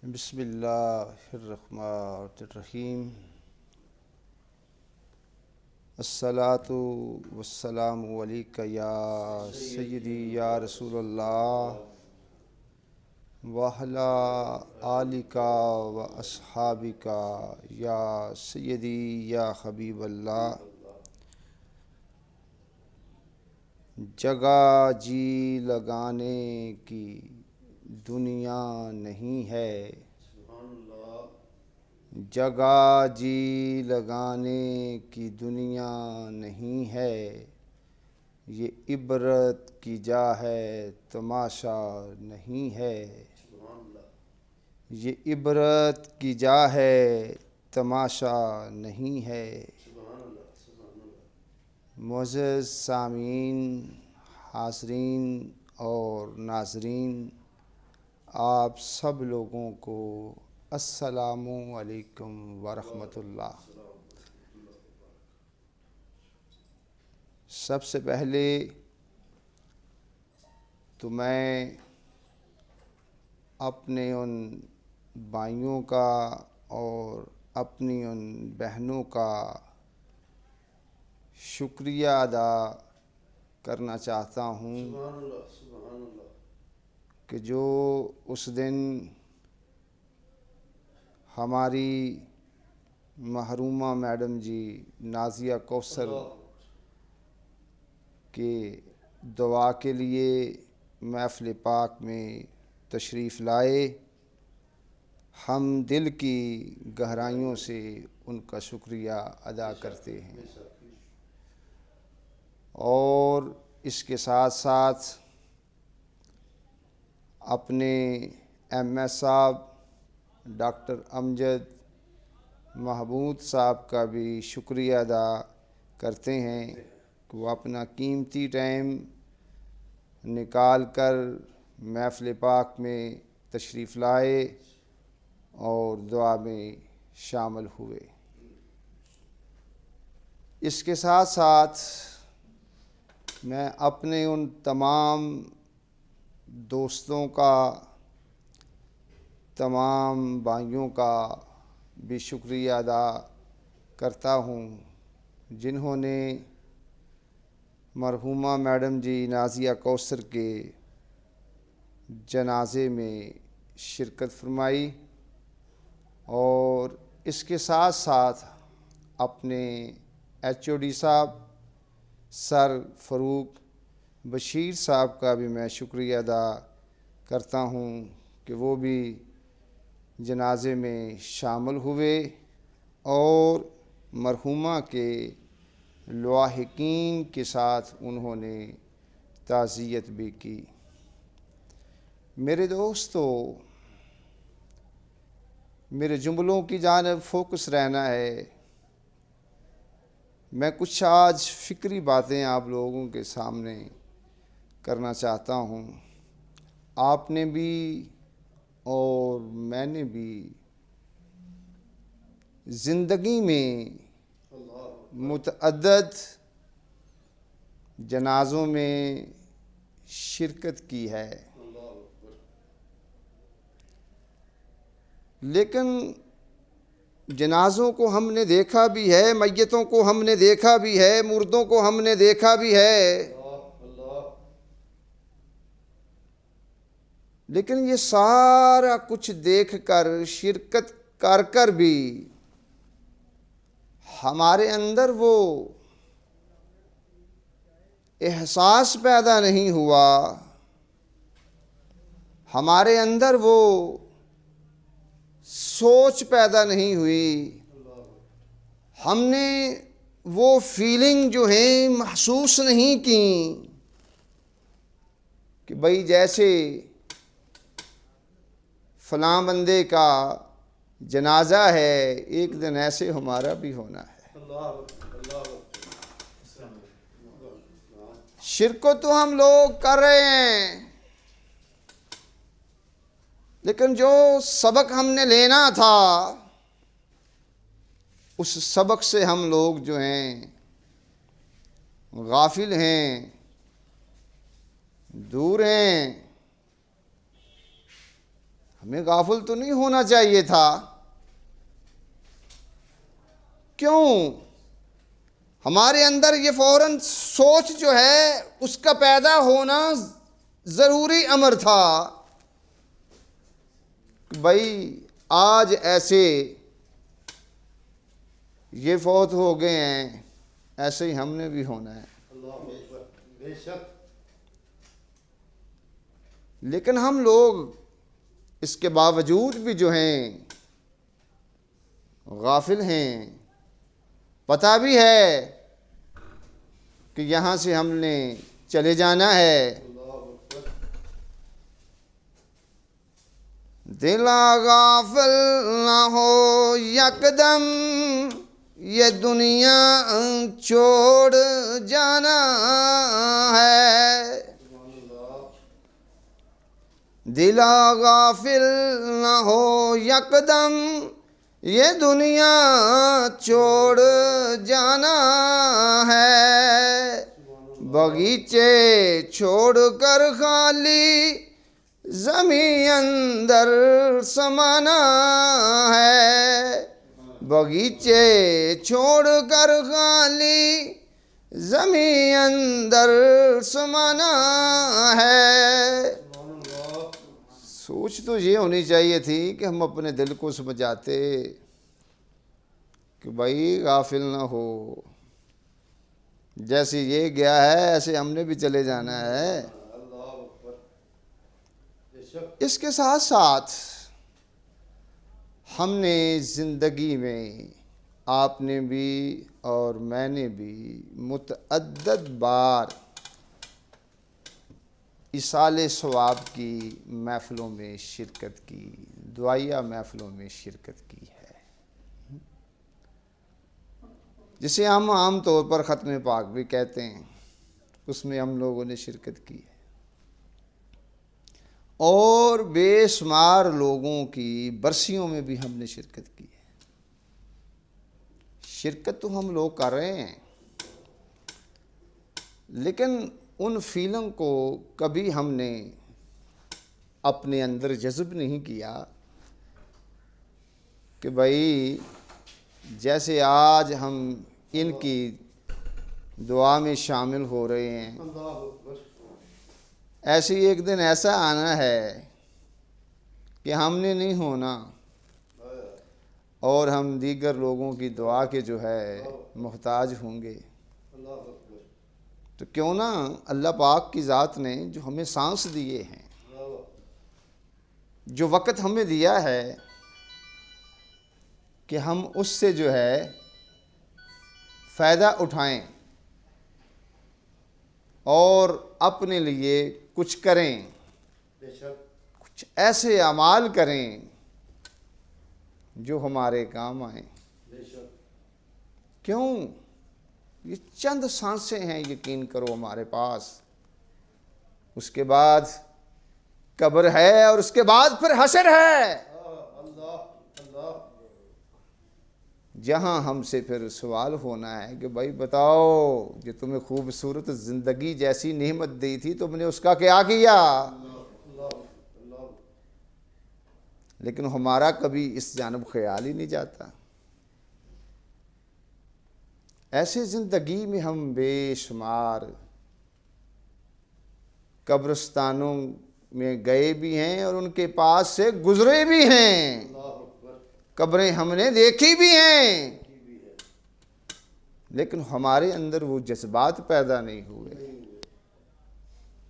بسم اللہ الرحمن الرحیم۔ الصلاۃ والسلام علیک یا سیدی یا رسول اللہ وعلی آلک و اصحابک یا سیدی یا حبیب اللہ۔ جگہ جی لگانے کی دنیا نہیں ہے، جگہ جی لگانے کی دنیا نہیں ہے، یہ عبرت کی جا ہے تماشا نہیں ہے، یہ عبرت کی جا ہے تماشا نہیں ہے۔ معزز سامعین، حاضرین اور ناظرین، آپ سب لوگوں کو السلام علیکم ورحمۃ اللہ۔ سب سے پہلے تو میں اپنے ان بھائیوں کا اور اپنی ان بہنوں کا شکریہ ادا کرنا چاہتا ہوں کہ جو اس دن ہماری محرومہ میڈم جی نازیہ کوثر کے دعا کے لیے محفل پاک میں تشریف لائے، ہم دل کی گہرائیوں سے ان کا شکریہ ادا کرتے ہیں۔ اور اس کے ساتھ ساتھ اپنے ایم ایس صاحب ڈاکٹر امجد محمود صاحب کا بھی شکریہ ادا کرتے ہیں کہ وہ اپنا قیمتی ٹائم نکال کر محفل پاک میں تشریف لائے اور دعا میں شامل ہوئے۔ اس کے ساتھ ساتھ میں اپنے ان تمام دوستوں کا، تمام بھائیوں کا بھی شکریہ ادا کرتا ہوں جنہوں نے مرحومہ میڈم جی نازیہ کوثر کے جنازے میں شرکت فرمائی، اور اس کے ساتھ ساتھ اپنے ایچ او ڈی صاحب سر فاروق بشیر صاحب کا بھی میں شکریہ ادا کرتا ہوں کہ وہ بھی جنازے میں شامل ہوئے اور مرحومہ کے لاحقین کے ساتھ انہوں نے تعزیت بھی کی۔ میرے دوستو، میرے جملوں کی جانب فوکس رہنا ہے۔ میں کچھ آج فکری باتیں آپ لوگوں کے سامنے کرنا چاہتا ہوں۔ آپ نے بھی اور میں نے بھی زندگی میں متعدد جنازوں میں شرکت کی ہے، لیکن جنازوں کو ہم نے دیکھا بھی ہے، میتوں کو ہم نے دیکھا بھی ہے، مردوں کو ہم نے دیکھا بھی ہے، لیکن یہ سارا کچھ دیکھ کر، شرکت کر کر بھی ہمارے اندر وہ احساس پیدا نہیں ہوا، ہمارے اندر وہ سوچ پیدا نہیں ہوئی، ہم نے وہ فیلنگ جو ہیں محسوس نہیں کی کہ بھئی جیسے فلاں بندے کا جنازہ ہے، ایک دن ایسے ہمارا بھی ہونا ہے۔ شرک تو ہم لوگ کر رہے ہیں، لیکن جو سبق ہم نے لینا تھا اس سبق سے ہم لوگ جو ہیں غافل ہیں، دور ہیں۔ ہمیں غافل تو نہیں ہونا چاہیے تھا. کیوں؟ ہمارے اندر یہ فوراً سوچ جو ہے اس کا پیدا ہونا ضروری امر تھا. بھائی آج ایسے یہ فوت ہو گئے ہیں، ایسے ہی ہم نے بھی ہونا ہے. بے شک. لیکن ہم لوگ اس کے باوجود بھی جو ہیں غافل ہیں. پتہ بھی ہے کہ یہاں سے ہم نے چلے جانا ہے. دل غافل نہ ہو یکدم، یہ دنیا چھوڑ جانا ہے. دل غافل نہ ہو یکدم، یہ دنیا چھوڑ جانا ہے. باغیچے چھوڑ کر خالی زمین اندر سمانا ہے. باغیچے چھوڑ کر خالی زمین اندر سمانا ہے. سوچ تو یہ ہونی چاہیے تھی کہ ہم اپنے دل کو سمجھاتے کہ بھائی غافل نہ ہو، جیسے یہ گیا ہے ایسے ہم نے بھی چلے جانا ہے. اس کے ساتھ ساتھ ہم نے زندگی میں، آپ نے بھی اور میں نے بھی متعدد بار ایصال ثواب کی محفلوں میں شرکت کی، دعائیہ محفلوں میں شرکت کی ہے، جسے ہم عام طور پر ختم پاک بھی کہتے ہیں. اس میں ہم لوگوں نے شرکت کی ہے، اور بے شمار لوگوں کی برسیوں میں بھی ہم نے شرکت کی ہے. شرکت تو ہم لوگ کر رہے ہیں، لیکن ان فیلنگ کو کبھی ہم نے اپنے اندر جذب نہیں کیا کہ بھائی جیسے آج ہم ان کی دعا میں شامل ہو رہے ہیں، ایسے ایک دن ایسا آنا ہے کہ ہم نے نہیں ہونا اور ہم دیگر لوگوں کی دعا کے جو ہے محتاج ہوں گے. تو کیوں نہ اللہ پاک کی ذات نے جو ہمیں سانس دیے ہیں، جو وقت ہمیں دیا ہے، کہ ہم اس سے جو ہے فائدہ اٹھائیں اور اپنے لیے کچھ کریں، کچھ ایسے اعمال کریں جو ہمارے کام آئیں. کیوں؟ یہ چند سانسیں ہیں، یقین کرو ہمارے پاس. اس کے بعد قبر ہے اور اس کے بعد پھر حشر ہے، جہاں ہم سے پھر سوال ہونا ہے کہ بھائی بتاؤ، یہ تمہیں خوبصورت زندگی جیسی نعمت دی تھی، تم نے اس کا کیا کیا؟ لیکن ہمارا کبھی اس جانب خیال ہی نہیں جاتا. ایسے زندگی میں ہم بے شمار قبرستانوں میں گئے بھی ہیں اور ان کے پاس سے گزرے بھی ہیں، قبریں ہم نے دیکھی بھی ہیں، لیکن ہمارے اندر وہ جذبات پیدا نہیں ہوئے،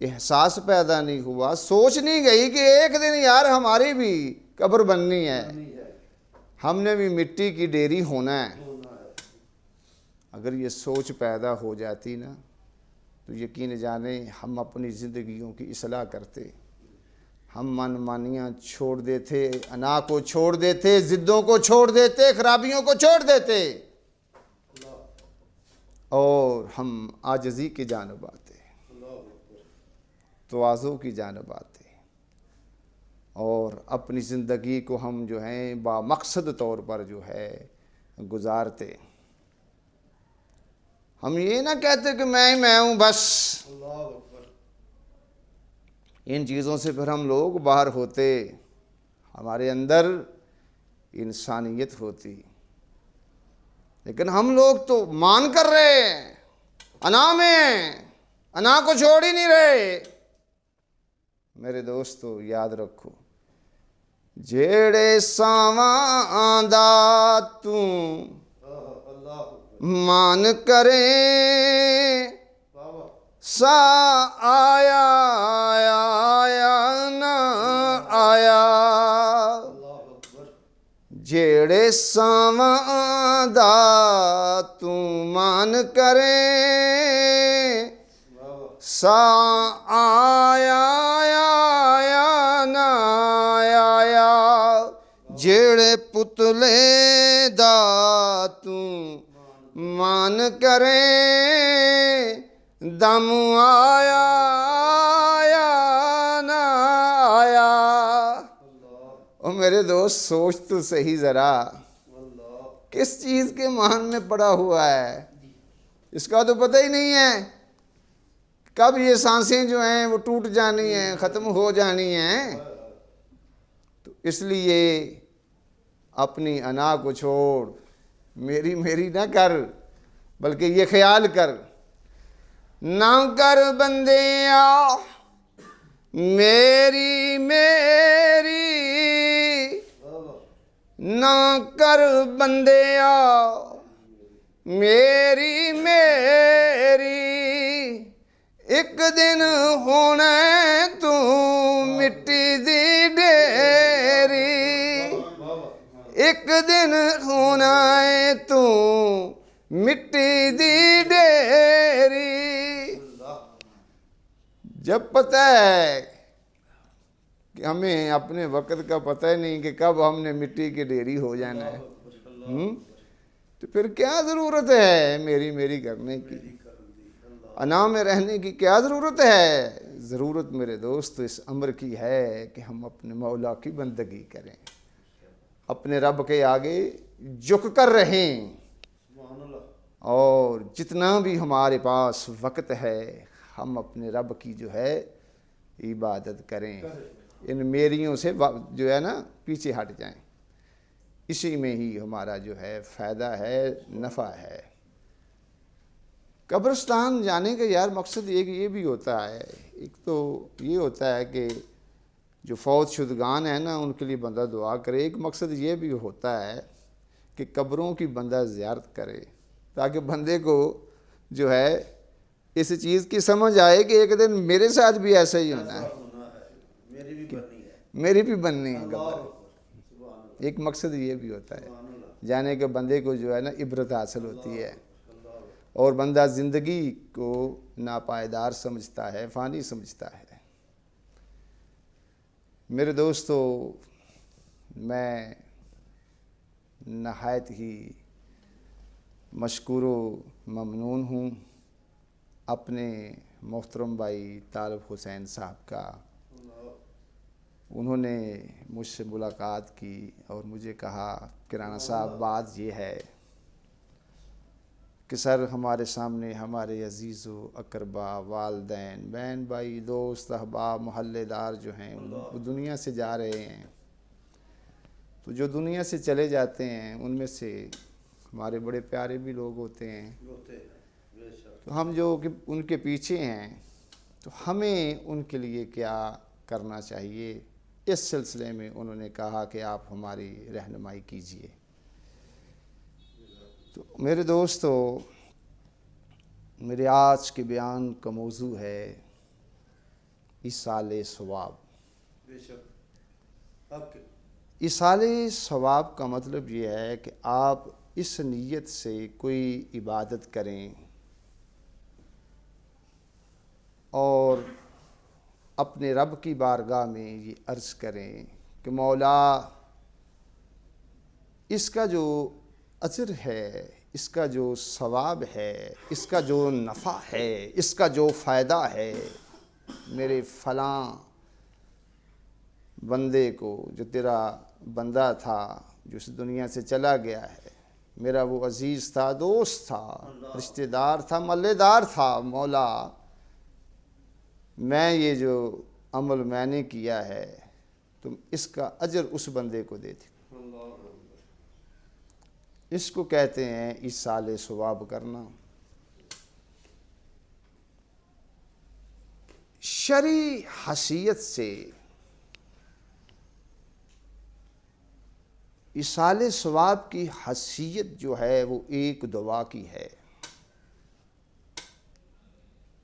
احساس پیدا نہیں ہوا، سوچ نہیں گئی کہ ایک دن یار ہماری بھی قبر بننی ہے، ہم نے بھی مٹی کی ڈیری ہونا ہے. اگر یہ سوچ پیدا ہو جاتی نا تو یقین جانیں ہم اپنی زندگیوں کی اصلاح کرتے. ہم من مانیاں چھوڑ دیتے، انا کو چھوڑ دیتے، ضدوں کو چھوڑ دیتے، خرابیوں کو چھوڑ دیتے، اور ہم عاجزی کی جانب آتے، تواضع کی جانب آتے، اور اپنی زندگی کو ہم جو ہیں با مقصد طور پر جو ہے گزارتے. ہم یہ نہ کہتے کہ میں ہوں بس. ان چیزوں سے پھر ہم لوگ باہر ہوتے. ہمارے اندر انسانیت ہوتی، لیکن ہم لوگ تو مان کر رہے ہیں، انا میں انا کو چھوڑ ہی نہیں رہے۔ میرے دوستو یاد رکھو، جیڑے ساواں دا تو اللہ مان کرے بابا سا آیا آیا نہ آیا، اللہ اکبر جیڑے ساواں دا تو مان کرے بابا سا آیا آیا نہ آیا، جیڑے پتلے دا تو مان کرے دم آیا آیا نہ آیا۔ او میرے دوست سوچ تو صحیح ذرا، اللہ کس چیز کے مان میں پڑا ہوا ہے؟ اس کا تو پتہ ہی نہیں ہے کب یہ سانسیں جو ہیں وہ ٹوٹ جانی ہیں، ختم ہو جانی ہیں۔ تو اس لیے اپنی انا کو چھوڑ، میری نہ کر، بلکہ یہ خیال کر، نہ کر بندیا میری بابا نہ کر بندیا میری ایک دن ہونا تو مٹی دی ڈیری، بابا ایک دن ہونا ہے تو مٹی دی ڈیری۔ اللہ جب پتہ ہے کہ ہمیں اپنے وقت کا پتہ ہی نہیں کہ کب ہم نے مٹی کی ڈیری ہو جانا ہے، تو پھر کیا ضرورت ہے میری کرنے کی، انا میں رہنے کی کیا ضرورت ہے؟ ضرورت میرے دوست اس امر کی ہے کہ ہم اپنے مولا کی بندگی کریں، اپنے رب کے آگے جھک کر رہیں، سبحان اللہ اور جتنا بھی ہمارے پاس وقت ہے ہم اپنے رب کی جو ہے عبادت کریں، ان میریوں سے جو ہے نا پیچھے ہٹ جائیں، اسی میں ہی ہمارا جو ہے فائدہ ہے، نفع ہے۔ قبرستان جانے کا یار مقصد ایک یہ بھی ہوتا ہے، ایک تو یہ ہوتا ہے کہ جو فوت شدگان ہیں نا ان کے لیے بندہ دعا کرے، ایک مقصد یہ بھی ہوتا ہے کہ قبروں کی بندہ زیارت کرے، تاکہ بندے کو جو ہے اس چیز کی سمجھ آئے کہ ایک دن میرے ساتھ بھی ایسا ہی ہونا ہے، ہونا ہے، میری بھی بننی ہے، میری بھی بننی ہے اللہ قبر۔ اکبر سبحان اللہ ایک مقصد یہ بھی ہوتا ہے سبحان اللہ جانے کے بندے کو جو ہے نا عبرت حاصل ہوتی ہے، اللہ اور بندہ زندگی کو ناپائیدار سمجھتا ہے، فانی سمجھتا ہے۔ میرے دوستو، میں نہایت ہی مشکور و ممنون ہوں اپنے محترم بھائی طالب حسین صاحب کا۔ انہوں نے مجھ سے ملاقات کی اور مجھے کہا کہ رانا صاحب بات یہ ہے کہ سر ہمارے سامنے ہمارے عزیز و اقربا، والدین، بہن بھائی، دوست، احباب، محلے دار جو ہیں وہ دنیا سے جا رہے ہیں، تو جو دنیا سے چلے جاتے ہیں ان میں سے ہمارے بڑے پیارے بھی لوگ ہوتے ہیں، ہوتے ہیں بے شک تو ہم جو کہ ان کے پیچھے ہیں تو ہمیں ان کے لیے کیا کرنا چاہیے، اس سلسلے میں انہوں نے کہا کہ آپ ہماری رہنمائی کیجئے۔ تو میرے دوستو، میرے آج کے بیان کا موضوع ہے ایصال ثواب۔ بے شک حق ایصال ثواب کا مطلب یہ ہے کہ آپ اس نیت سے کوئی عبادت کریں اور اپنے رب کی بارگاہ میں یہ عرض کریں کہ مولا، اس کا جو اجر ہے، اس کا جو ثواب ہے، اس کا جو نفع ہے، اس کا جو فائدہ ہے، میرے فلاں بندے کو، جو تیرا بندہ تھا جو اس دنیا سے چلا گیا ہے، میرا وہ عزیز تھا، دوست تھا، رشتہ دار تھا، محلے دار تھا، مولا میں یہ جو عمل میں نے کیا ہے تم اس کا اجر اس بندے کو دیتے۔ اللہ اکبر۔ اس کو کہتے ہیں ایصال ثواب کرنا۔ شرعی حیثیت سے ایصال ثواب کی حیثیت جو ہے وہ ایک دعا کی ہے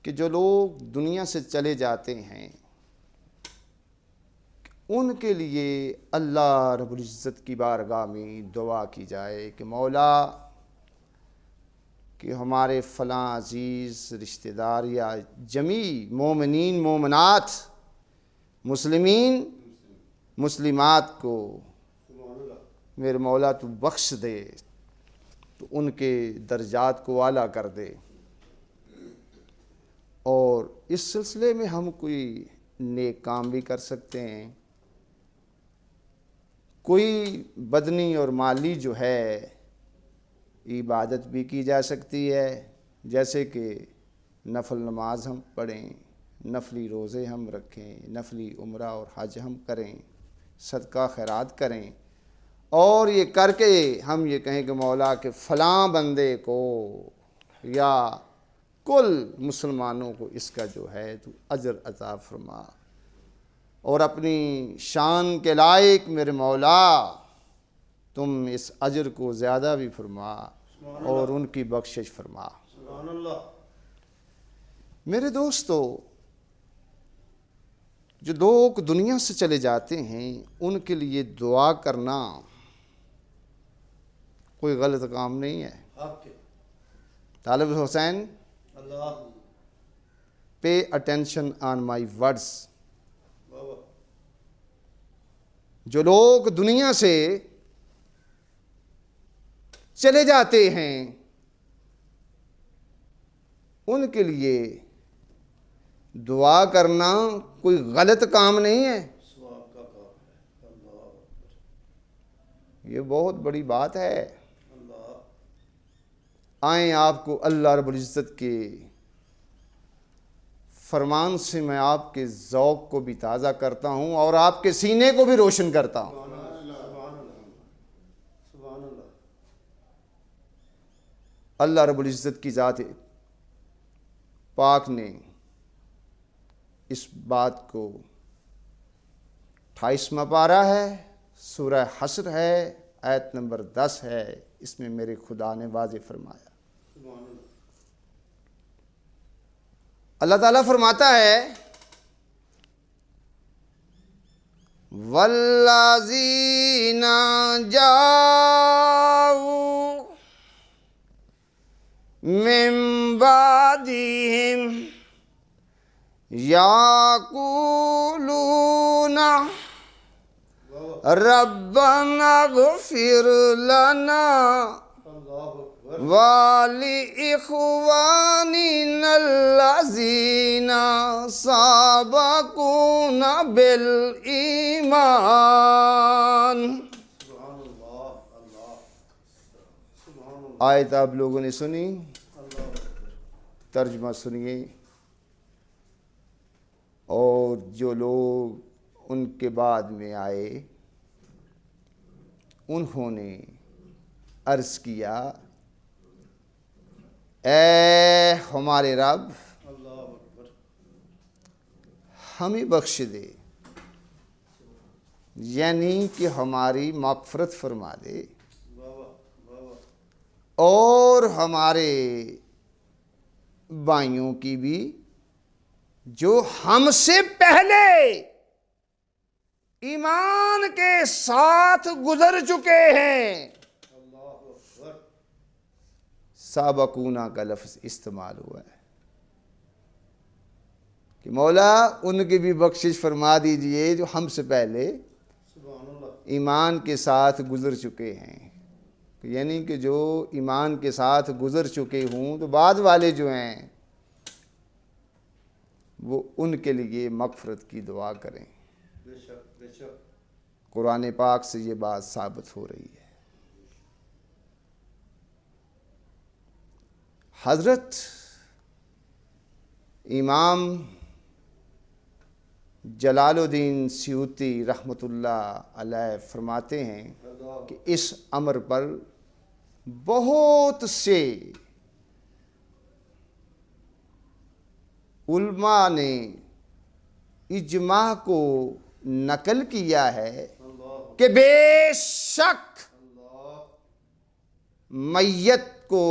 کہ جو لوگ دنیا سے چلے جاتے ہیں ان کے لیے اللہ رب العزت کی بارگاہ میں دعا کی جائے کہ مولا کہ ہمارے فلاں عزیز رشتہ دار یا جمیع مومنین مومنات مسلمین مسلمات کو سبحان اللہ۔ میرے مولا تو بخش دے، تو ان کے درجات کو اعلیٰ کر دے۔ اور اس سلسلے میں ہم کوئی نیک کام بھی کر سکتے ہیں، کوئی بدنی اور مالی جو ہے عبادت بھی کی جا سکتی ہے، جیسے کہ نفل نماز ہم پڑھیں، نفلی روزے ہم رکھیں، نفلی عمرہ اور حج ہم کریں، صدقہ خیرات کریں، اور یہ کر کے ہم یہ کہیں کہ مولا کہ فلاں بندے کو یا کل مسلمانوں کو اس کا جو ہے تو اجر عطا فرما، اور اپنی شان کے لائق میرے مولا تم اس اجر کو زیادہ بھی فرما اور ان کی بخشش فرما۔ سبحان اللہ۔ میرے دوستو، جو لوگ دنیا سے چلے جاتے ہیں ان کے لیے دعا کرنا کوئی غلط کام نہیں ہے۔ آپ کے طالب حسین، اللہ pay attention on my words۔ بابا جو لوگ دنیا سے چلے جاتے ہیں ان کے لیے دعا کرنا کوئی غلط کام نہیں ہے، ثواب کا کام ہے۔ اللہ اکبر۔ یہ بہت بڑی بات ہے۔ اللہ آئیں آپ کو اللہ رب العزت کے فرمان سے میں آپ کے ذوق کو بھی تازہ کرتا ہوں اور آپ کے سینے کو بھی روشن کرتا ہوں۔ سبحان اللہ۔ سبحان اللہ۔ سبحان اللہ۔ اللہ رب العزت کی ذات پاک نے اس بات کو 28واں پارہ ہے، سورہ حشر ہے، آیت نمبر 10 ہے، اس میں میرے خدا نے واضح فرمایا۔ سبحان اللہ۔ اللہ تعالیٰ فرماتا ہے وَالَّذِينَ جَاءُوا مِن بَعْدِهِمْ يَقُولُونَ رَبَّنَا اغْفِرْ لَنَا اللہ اکبر۔ وَلِإِخْوَانِنَا الَّذِينَ سَبَقُونَا بِالْإِيمَانِ۔ سبحان اللہ۔ اللہ سبحان اللہ۔ آیت آپ لوگوں نے سنی، اللہ اکبر۔ ترجمہ سنیے۔ اور جو لوگ ان کے بعد میں آئے انہوں نے عرض کیا اے ہمارے رب اللہ اکبر۔ ہمیں بخش دے، یعنی کہ ہماری مغفرت فرما دے، بابا بابا اور ہمارے بھائیوں کی بھی جو ہم سے پہلے ایمان کے ساتھ گزر چکے ہیں۔ اللہ اکبر۔ سابقونا کا لفظ استعمال ہوا ہے کہ مولا ان کی بھی بخشش فرما دیجئے جو ہم سے پہلے سبحان اللہ۔ ایمان کے ساتھ گزر چکے ہیں، یعنی کہ جو ایمان کے ساتھ گزر چکے ہوں تو بعد والے جو ہیں وہ ان کے لیے مغفرت کی دعا کریں۔ بے شک بے شک۔ قرآن پاک سے یہ بات ثابت ہو رہی ہے۔ حضرت امام جلال الدین سیوطی رحمۃ اللہ علیہ فرماتے ہیں کہ اس امر پر بہت سے علماء نے اجماع کو نقل کیا ہے کہ بے شک میت کو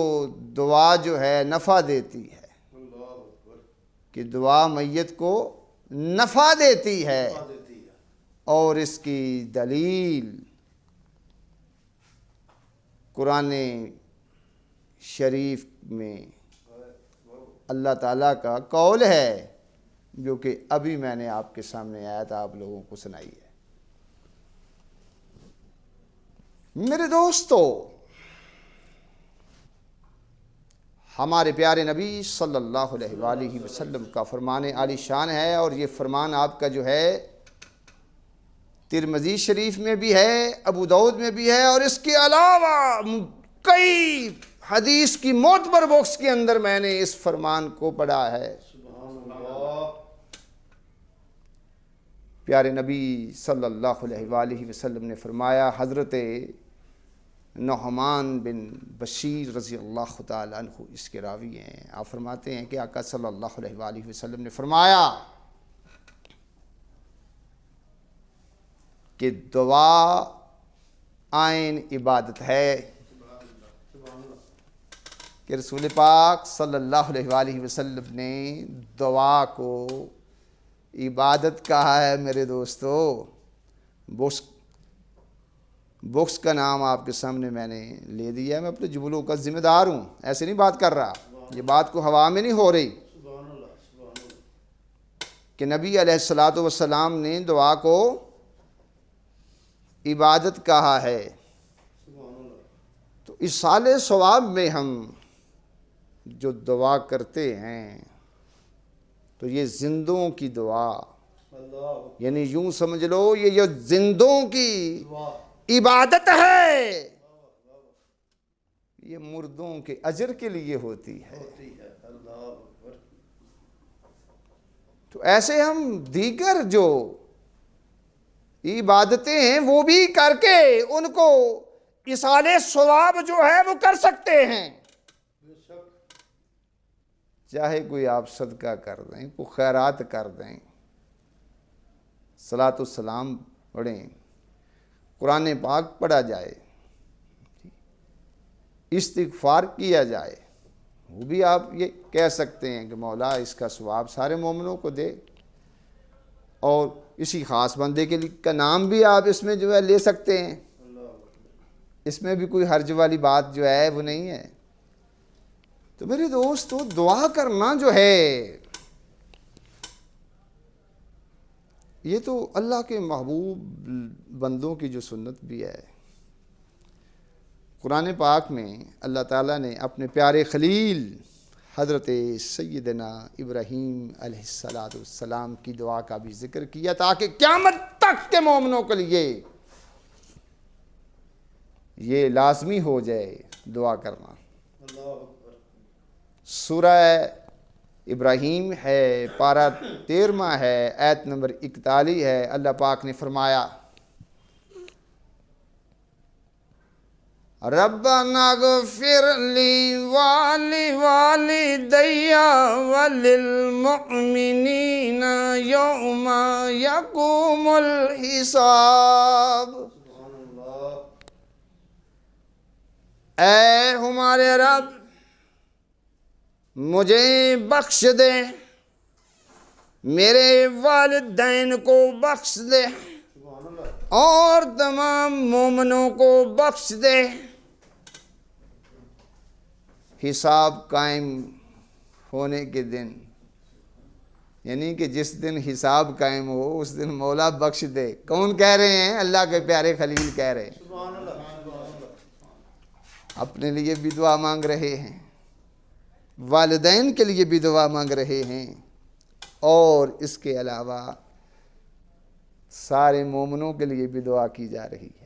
دعا جو ہے نفع دیتی ہے، کہ دعا میت کو نفع دیتی ہے، اور اس کی دلیل قرآن شریف میں اللہ تعالیٰ کا قول ہے، جو کہ ابھی میں نے آپ کے سامنے آیت آپ لوگوں کو سنائی ہے۔ میرے دوستو، ہمارے پیارے نبی صلی اللہ علیہ وآلہ وسلم کا فرمان عالی شان ہے، اور یہ فرمان آپ کا جو ہے ترمذی شریف میں بھی ہے، ابو داؤد میں بھی ہے، اور اس کے علاوہ کئی حدیث کی معتبر بکس کے اندر میں نے اس فرمان کو پڑھا ہے۔ پیارے نبی صلی اللہ علیہ وآلہ وسلم نے فرمایا، حضرت نعمان بن بشیر رضی اللہ تعالیٰ عنہ اس کے راوی ہیں، آپ فرماتے ہیں کہ آقا صلی اللہ علیہ وآلہ وسلم نے فرمایا کہ دعا عین عبادت ہے، کہ رسول پاک صلی اللہ علیہ وآلہ وسلم نے دعا کو عبادت کہا ہے۔ میرے دوستو، بکس کا نام آپ کے سامنے میں نے لے دیا ہے، میں اپنے جملوں کا ذمہ دار ہوں، ایسے نہیں بات کر رہا، یہ بات کو ہوا میں نہیں ہو رہی، کہ نبی علیہ السلام نے دعا کو عبادت کہا ہے۔ تو ایصال ثواب میں ہم جو دعا کرتے ہیں تو یہ زندوں کی دعا، یعنی یوں سمجھ لو یہ جو زندوں کی عبادت ہے، یہ مردوں کے اجر کے لیے ہوتی ہے۔ تو ایسے ہم دیگر جو عبادتیں ہیں وہ بھی کر کے ان کو ایصال ثواب جو ہے وہ کر سکتے ہیں، چاہے کوئی آپ صدقہ کر دیں، کوئی خیرات کر دیں، صلاۃ السلام پڑھیں، قرآن پاک پڑھا جائے، استغفار کیا جائے، وہ بھی آپ یہ کہہ سکتے ہیں کہ مولا اس کا ثواب سارے مومنوں کو دے، اور اسی خاص بندے کے کا نام بھی آپ اس میں جو ہے لے سکتے ہیں، اس میں بھی کوئی حرج والی بات جو ہے وہ نہیں ہے۔ تو میرے دوستو، دعا کرنا جو ہے یہ تو اللہ کے محبوب بندوں کی جو سنت بھی ہے۔ قرآن پاک میں اللہ تعالیٰ نے اپنے پیارے خلیل حضرت سیدنا ابراہیم علیہ السلام کی دعا کا بھی ذکر کیا، تاکہ قیامت تک کے مومنوں کے لیے یہ لازمی ہو جائے دعا کرنا۔ سورہ ابراہیم ہے، پارہ 13 ہے، آیت نمبر 41 ہے، اللہ پاک نے فرمایا، ربنا اغفر لی ولوالدی وللمؤمنین یوم یقوم الحساب۔ اے ہمارے رب، مجھے بخش دے، میرے والدین کو بخش دے، اور تمام مومنوں کو بخش دے۔ حساب قائم ہونے کے دن، یعنی کہ جس دن حساب قائم ہو اس دن مولا بخش دے۔ کون کہہ رہے ہیں؟ اللہ کے پیارے خلیل کہہ رہے ہیں، اپنے لیے بھی دعا مانگ رہے ہیں، والدین کے لیے بھی دعا مانگ رہے ہیں، اور اس کے علاوہ سارے مومنوں کے لیے بھی دعا کی جا رہی ہے۔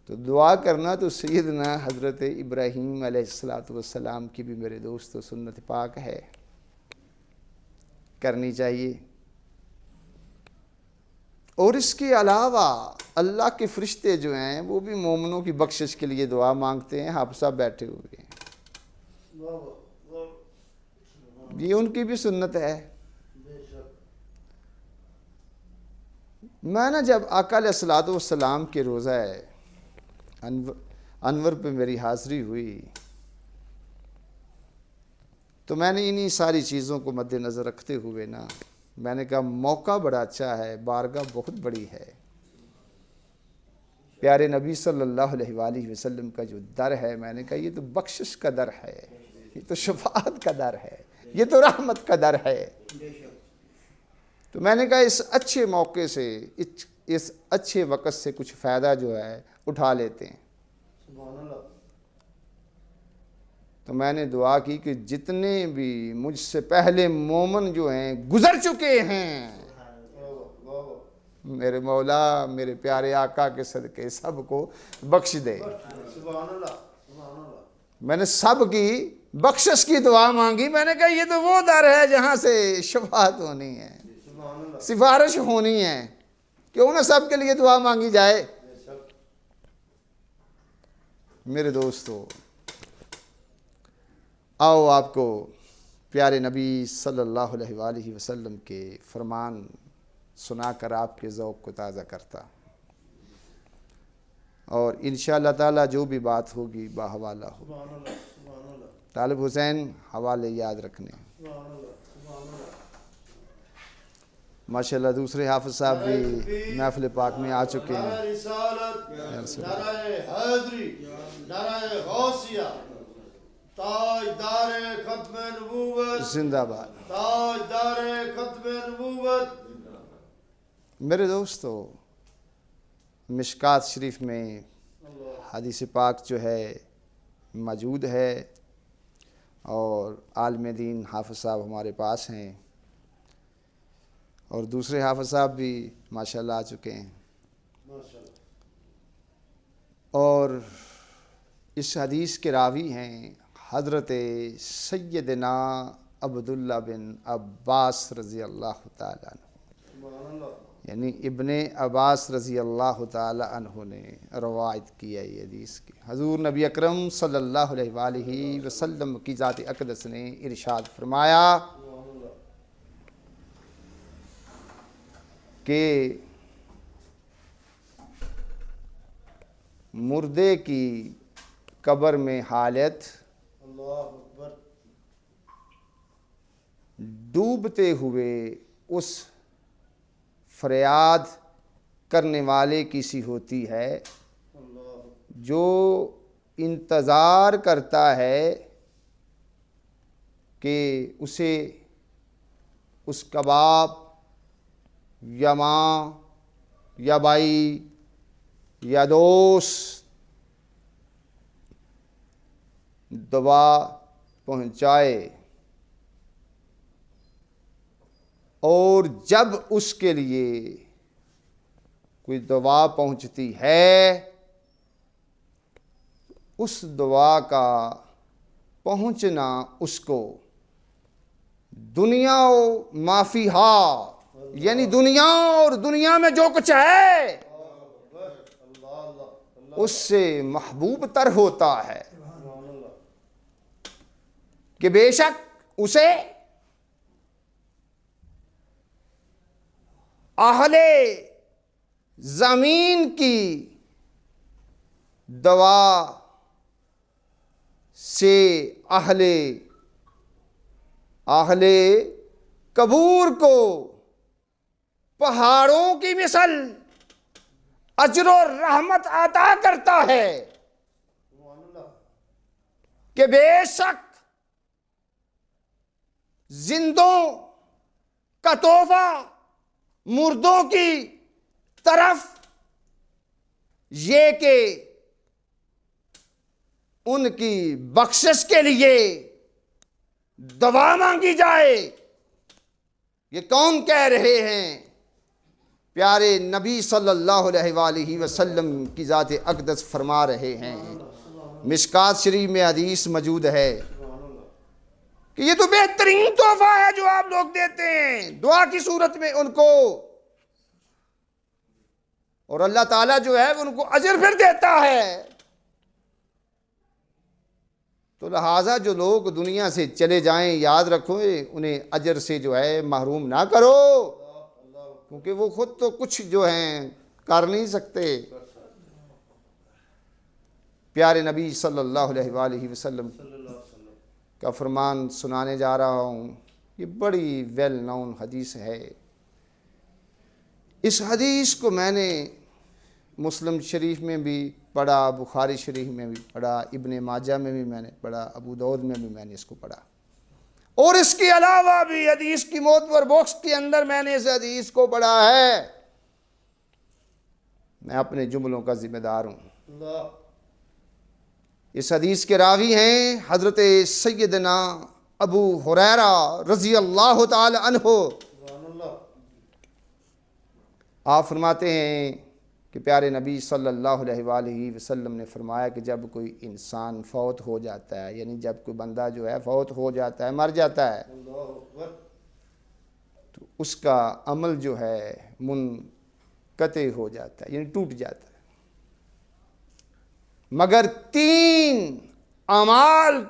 تو دعا کرنا تو سیدنا حضرت ابراہیم علیہ السلام کی بھی میرے دوستو سنت پاک ہے۔ کرنی چاہیے۔ اور اس کے علاوہ اللہ کے فرشتے جو ہیں وہ بھی مومنوں کی بخشش کے لیے دعا مانگتے ہیں۔ حافظ صاحب بیٹھے ہوئے ہیں، یہ ان کی بھی سنت ہے۔ میں جب آقا علیہ الصلوۃ والسلام کے روضہ انور پہ میری حاضری ہوئی تو میں نے انہی ساری چیزوں کو مد نظر رکھتے ہوئے میں نے کہا موقع بڑا اچھا ہے، بارگاہ بہت بڑی ہے، پیارے نبی صلی اللہ علیہ وآلہ وسلم کا جو در ہے، میں نے کہا یہ تو بخشش کا در ہے، یہ تو شفاعت کا در ہے، یہ تو رحمت کا در ہے۔ تو میں نے کہا اس اچھے موقع سے، اس اچھے وقت سے کچھ فائدہ جو ہے اٹھا لیتے ہیں۔ سبحان اللہ۔ تو میں نے دعا کی کہ جتنے بھی مجھ سے پہلے مومن جو ہیں گزر چکے ہیں، میرے مولا میرے پیارے آقا کے صدقے سب کو بخش دے۔ سبحان اللہ، سبحان اللہ۔ میں نے سب کی بخشش کی دعا مانگی۔ میں نے کہا یہ تو وہ در ہے جہاں سے شفاعت ہونی ہے، سبحان اللہ۔ سفارش ہونی ہے، کیوں نہ سب کے لیے دعا مانگی جائے۔ میرے دوستو، آؤ آپ کو پیارے نبی صلی اللہ علیہ وآلہ وسلم کے فرمان سنا کر آپ کے ذوق کو تازہ کرتا، اور انشاءاللہ تعالی جو بھی بات ہوگی باحوالہ ہو۔ سبحان اللہ، سبحان اللہ، طالب حسین حوالے یاد رکھنے۔ سبحان اللہ، سبحان اللہ۔ ماشاءاللہ دوسرے حافظ صاحب بھی محفل پاک میں آ چکے ہیں۔ نعرہ رسالت، نعرہ حیدری، نعرہ غوثیہ، تاجدار ختم نبوت، زندہ باد۔ تاجدار ختم نبوت۔ میرے دوستو، مشکات شریف میں حدیث پاک جو ہے موجود ہے، اور عالم دین حافظ صاحب ہمارے پاس ہیں، اور دوسرے حافظ صاحب بھی ماشاءاللہ آ چکے ہیں، اور اس حدیث کے راوی ہیں حضرت سیدنا عبداللہ بن عباس رضی اللہ تعالیٰ عنہ، یعنی ابن عباس رضی اللہ تعالیٰ عنہ نے روایت کی ہے یہ حدیث کی۔ حضور نبی اکرم صلی اللہ علیہ وآلہ وسلم کی ذات اقدس نے ارشاد فرمایا کہ مردے کی قبر میں حالت اللہ اکبر، ڈوبتے ہوئے اس فریاد کرنے والے کی سی ہوتی ہے جو انتظار کرتا ہے کہ اسے اس کباب یا ماں یا بھائی یا دوست دوا پہنچائے، اور جب اس کے لیے کوئی دوا پہنچتی ہے، اس دوا کا پہنچنا اس کو دنیا و ما فیہا، یعنی دنیا اور دنیا میں جو کچھ ہے اس سے محبوب تر ہوتا ہے، کہ بے شک اسے اہل زمین کی دوا سے اہل قبور کو پہاڑوں کی مثل اجر و رحمت عطا کرتا ہے، کہ بے شک زندوں کا تحفہ مردوں کی طرف یہ کہ ان کی بخشش کے لیے دعا مانگی جائے۔ یہ کون کہہ رہے ہیں؟ پیارے نبی صلی اللہ علیہ وآلہ وسلم کی ذات اقدس فرما رہے ہیں۔ مشکات شریف میں حدیث موجود ہے، کہ یہ تو بہترین تحفہ ہے جو آپ لوگ دیتے ہیں دعا کی صورت میں ان کو، اور اللہ تعالیٰ جو ہے ان کو اجر پھر دیتا ہے۔ تو لہٰذا جو لوگ دنیا سے چلے جائیں یاد رکھو انہیں اجر سے جو ہے محروم نہ کرو، کیونکہ وہ خود تو کچھ جو ہیں کر نہیں سکتے۔ پیارے نبی صلی اللہ علیہ وآلہ وسلم کا فرمان سنانے جا رہا ہوں، یہ بڑی ویل نون حدیث ہے۔ اس حدیث کو میں نے مسلم شریف میں بھی پڑھا، بخاری شریف میں بھی پڑھا، ابن ماجہ میں بھی میں نے پڑھا، ابو داؤد میں بھی میں نے اس کو پڑھا، اور اس کے علاوہ بھی حدیث کی معتبر باکس کے اندر میں نے اس حدیث کو پڑھا ہے۔ میں اپنے جملوں کا ذمہ دار ہوں۔ اس حدیث کے راوی ہیں حضرت سیدنا ابو ہریرہ رضی اللہ تعالی عنہ۔ آپ فرماتے ہیں کہ پیارے نبی صلی اللہ علیہ وآلہ وسلم نے فرمایا کہ جب کوئی انسان فوت ہو جاتا ہے، یعنی جب کوئی بندہ جو ہے فوت ہو جاتا ہے، مر جاتا ہے، تو اس کا عمل جو ہے منقطع ہو جاتا ہے، یعنی ٹوٹ جاتا ہے، مگر 3 اعمال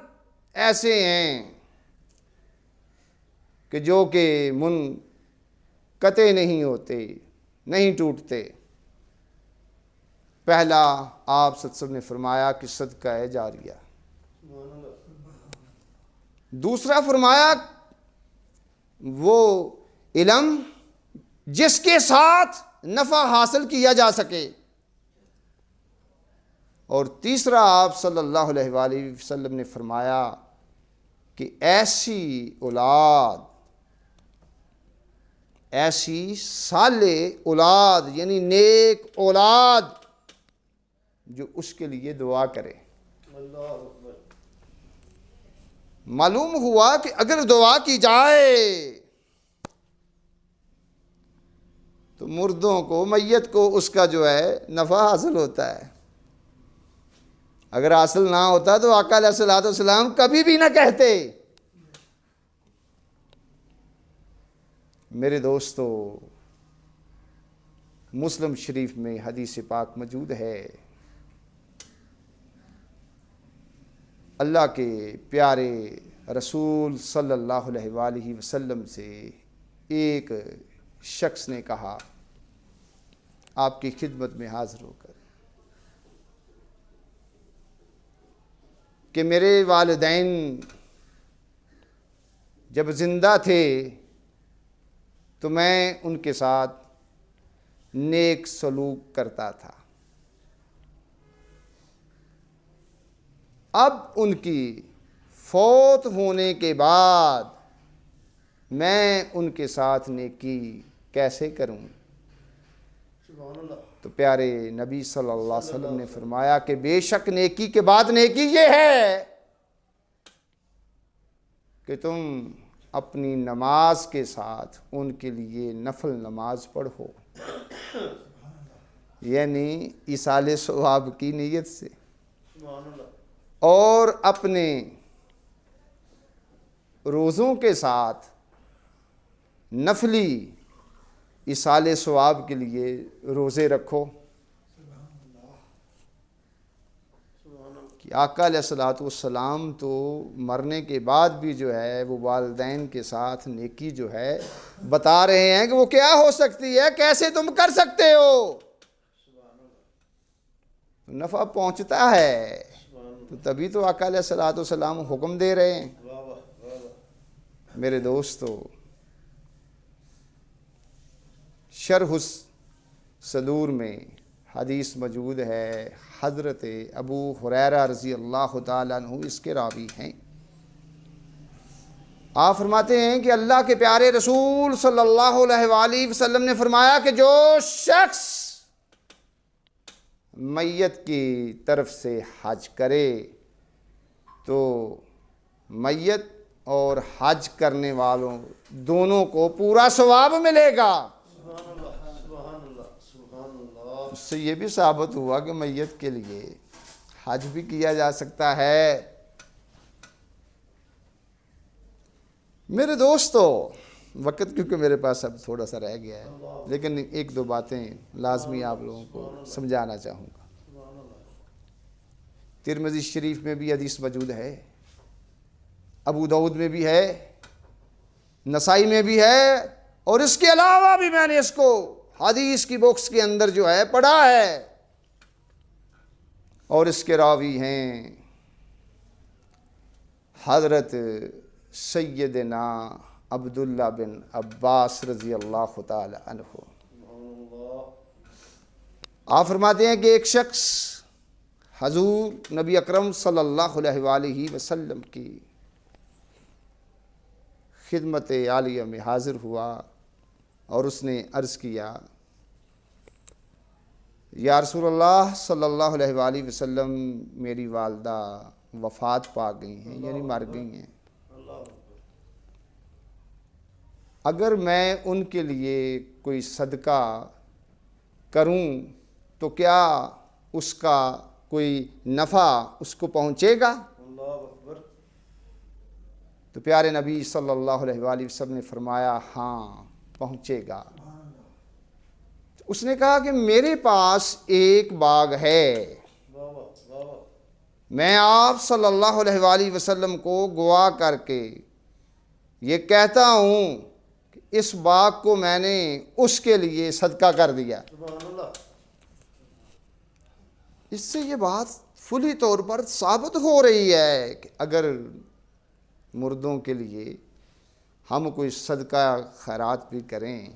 ایسے ہیں کہ جو کہ منقطع نہیں ہوتے، نہیں ٹوٹتے۔ پہلا آپ صلی اللہ علیہ وسلم نے فرمایا کہ صدقہ جاریہ، دوسرا فرمایا وہ علم جس کے ساتھ نفع حاصل کیا جا سکے، اور تیسرا آپ صلی اللہ علیہ وآلہ وسلم نے فرمایا کہ ایسی اولاد، ایسی صالح اولاد یعنی نیک اولاد جو اس کے لیے دعا کرے۔ معلوم ہوا کہ اگر دعا کی جائے تو مردوں کو، میت کو اس کا جو ہے نفع حاصل ہوتا ہے، اگر حاصل نہ ہوتا تو آقا علیہ الصلوۃ والسلام کبھی بھی نہ کہتے۔ میرے دوستو، مسلم شریف میں حدیث پاک موجود ہے، اللہ کے پیارے رسول صلی اللہ علیہ وآلہ وسلم سے ایک شخص نے کہا آپ کی خدمت میں حاضر ہو کر کہ میرے والدین جب زندہ تھے تو میں ان کے ساتھ نیک سلوک کرتا تھا، اب ان کی فوت ہونے کے بعد میں ان کے ساتھ نیکی کیسے کروں؟ تو پیارے نبی صلی اللہ علیہ وسلم نے فرمایا کہ بے شک نیکی کے بعد نیکی یہ ہے کہ تم اپنی نماز کے ساتھ ان کے لیے نفل نماز پڑھو، یعنی ایصال ثواب کی نیت سے، اور اپنے روزوں کے ساتھ نفلی ایصال ثواب کے لیے روزے رکھو کہ آقا علیہ الصلوۃ والسلام تو مرنے کے بعد بھی جو ہے وہ والدین کے ساتھ نیکی جو ہے بتا رہے ہیں کہ وہ کیا ہو سکتی ہے، کیسے تم کر سکتے ہو، نفع پہنچتا ہے تو تبھی تو آقا علیہ الصلوۃ والسلام حکم دے رہے ہیں۔ میرے دوستو، شرح صدور میں حدیث موجود ہے، حضرت ابو ہریرہ رضی اللہ تعالیٰ عنہ اس کے راوی ہیں۔ آپ فرماتے ہیں کہ اللہ کے پیارے رسول صلی اللہ علیہ وآلہ وسلم نے فرمایا کہ جو شخص میت کی طرف سے حج کرے تو میت اور حج کرنے والوں دونوں کو پورا ثواب ملے گا۔ اس سے یہ بھی ثابت ہوا کہ میت کے لیے حج بھی کیا جا سکتا ہے۔ میرے دوستو، وقت کیونکہ میرے پاس اب تھوڑا سا رہ گیا ہے، لیکن ایک دو باتیں لازمی آپ لوگوں کو سمجھانا چاہوں گا۔ ترمذی شریف میں بھی حدیث موجود ہے، ابو داؤد میں بھی ہے، نسائی میں بھی ہے، اور اس کے علاوہ بھی میں نے اس کو حدیث کی بکس کے اندر جو ہے پڑھا ہے، اور اس کے راوی ہیں حضرت سیدنا عبداللہ بن عباس رضی اللہ تعالی عنہ۔ آپ فرماتے ہیں کہ ایک شخص حضور نبی اکرم صلی اللہ علیہ وآلہ وسلم کی خدمت عالیہ میں حاضر ہوا اور اس نے عرض کیا، یا رسول اللہ صلی اللہ علیہ وآلہ وسلم، میری والدہ وفات پا گئی ہیں، یعنی مر گئی ہیں، اگر میں ان کے لیے کوئی صدقہ کروں تو کیا اس کا کوئی نفع اس کو پہنچے گا؟ تو پیارے نبی صلی اللہ علیہ وآلہ وسلم نے فرمایا، ہاں پہنچے گا۔ اس نے کہا کہ میرے پاس ایک باغ ہے، میں آپ صلی اللہ علیہ وآلہ وسلم کو گواہ کر کے یہ کہتا ہوں کہ اس باغ کو میں نے اس کے لیے صدقہ کر دیا۔ اس سے یہ بات فلی طور پر ثابت ہو رہی ہے کہ اگر مردوں کے لیے ہم کوئی صدقہ خیرات بھی کریں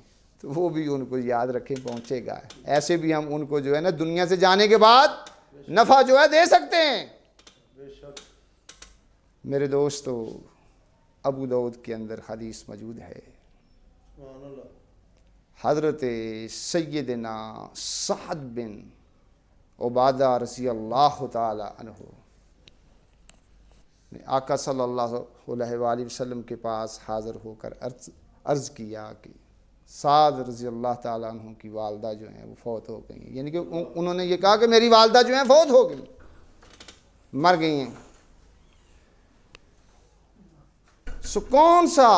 تو وہ بھی ان کو یاد رکھیں پہنچے گا، ایسے بھی ہم ان کو جو ہے نا دنیا سے جانے کے بعد نفع جو ہے دے سکتے ہیں۔ میرے دوستو، ابو داؤد کے اندر حدیث موجود ہے، حضرت سیدنا سعد بن عبادہ رضی اللہ تعالی عنہ نے آقا صلی اللہ علیہ وآلہ وسلم کے پاس حاضر ہو کر عرض کیا کہ سعد رضی اللہ تعالیٰ عنہ کی والدہ جو ہیں وہ فوت ہو گئی ہیں، یعنی کہ انہوں نے یہ کہا کہ میری والدہ جو ہیں فوت ہو گئی، مر گئی ہیں۔ سو کون سا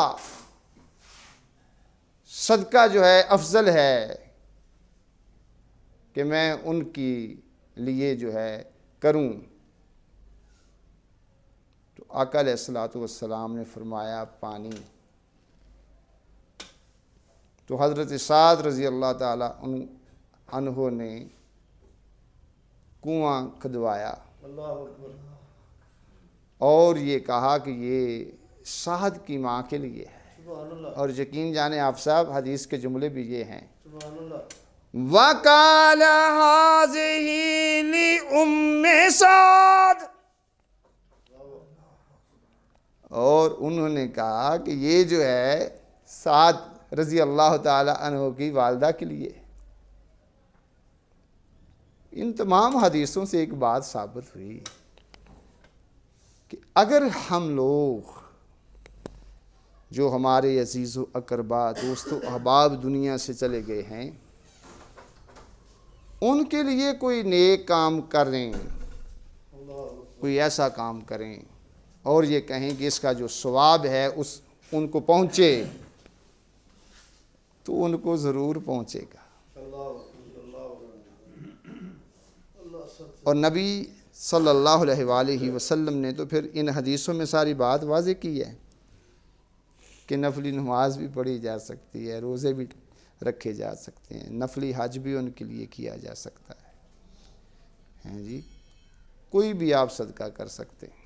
صدقہ جو ہے افضل ہے کہ میں ان کی لیے جو ہے کروں؟ تو آقا علیہ الصلوۃ والسلام نے فرمایا پانی۔ تو حضرت سعد رضی اللہ تعالی عنہ نے کنواں کھدوایا اور یہ کہا کہ یہ سعد کی ماں کے لیے ہے، اور یقین جانیں آپ صاحب حدیث کے جملے بھی یہ ہیں، وَقَالَ هَٰذِهِ لِأُمِّ سعد، اور انہوں نے کہا کہ یہ جو ہے سعد رضی اللہ تعالی عنہ کی والدہ کے لیے۔ ان تمام حدیثوں سے ایک بات ثابت ہوئی کہ اگر ہم لوگ جو ہمارے عزیز و اقربا دوست و احباب دنیا سے چلے گئے ہیں ان کے لیے کوئی نیک کام کریں، کوئی ایسا کام کریں اور یہ کہیں کہ اس کا جو ثواب ہے ان کو پہنچے، تو ان کو ضرور پہنچے گا۔ اور نبی صلی اللہ علیہ وآلہ وسلم نے تو پھر ان حدیثوں میں ساری بات واضح کی ہے کہ نفلی نماز بھی پڑھی جا سکتی ہے، روزے بھی رکھے جا سکتے ہیں، نفلی حج بھی ان کے لیے کیا جا سکتا ہے جی، کوئی بھی آپ صدقہ کر سکتے ہیں،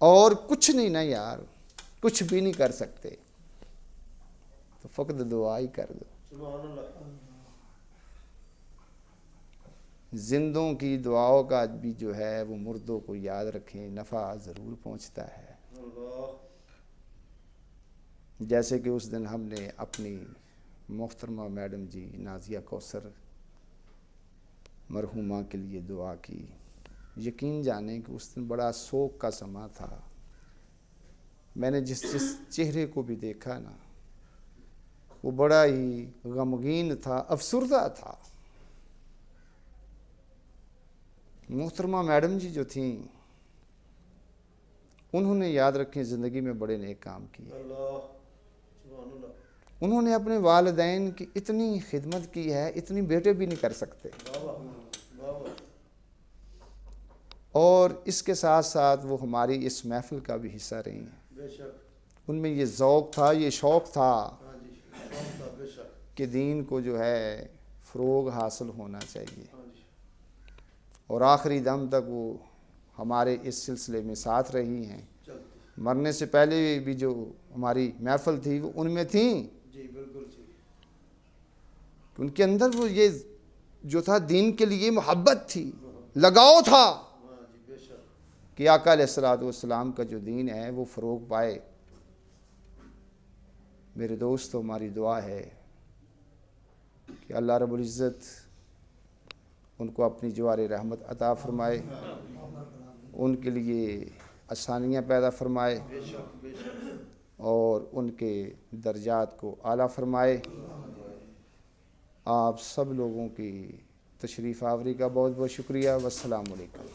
اور کچھ نہیں نا یار، کچھ بھی نہیں کر سکتے تو فقط دعا ہی کر دو۔ زندوں کی دعاؤں کا بھی جو ہے وہ مردوں کو یاد رکھیں، نفع ضرور پہنچتا ہے۔ جیسے کہ اس دن ہم نے اپنی محترمہ میڈم جی نازیہ کوثر مرحومہ کے لیے دعا کی، یقین جانیں کہ اس دن بڑا سوگ کا سماں تھا، میں نے جس چہرے کو بھی دیکھا نا وہ بڑا ہی غمگین تھا، افسردہ تھا۔ محترمہ میڈم جی جو تھیں انہوں نے یاد رکھیں زندگی میں بڑے نیک کام کیے. اللہ سبحان اللہ. انہوں نے اپنے والدین کی اتنی خدمت کی ہے، اتنی بیٹے بھی نہیں کر سکتے. اور اس کے ساتھ ساتھ وہ ہماری اس محفل کا بھی حصہ رہی ہیں. بے شک. ان میں یہ ذوق تھا، یہ شوق تھا ہاں جی شوق تھا بے شک. کہ دین کو جو ہے فروغ حاصل ہونا چاہیے. ہاں جی. اور آخری دم تک وہ ہمارے اس سلسلے میں ساتھ رہی ہیں. چلتی. مرنے سے پہلے بھی جو ہماری محفل تھی وہ ان میں تھیں. جی بالکل جی. ان کے اندر وہ یہ جو تھا دین کے لیے محبت تھی، لگاؤ تھا ہاں جی بے شک. کہ آقا علیہ الصلوۃ والسلام کا جو دین ہے وہ فروغ پائے. میرے دوستو، ہماری دعا ہے کہ اللہ رب العزت ان کو اپنی جوار رحمت عطا فرمائے، ان کے لیے آسانیاں پیدا فرمائے بے شک بے شک. اور ان کے درجات کو اعلیٰ فرمائے. آپ سب لوگوں کی تشریف آوری کا بہت بہت شکریہ. والسلام علیکم.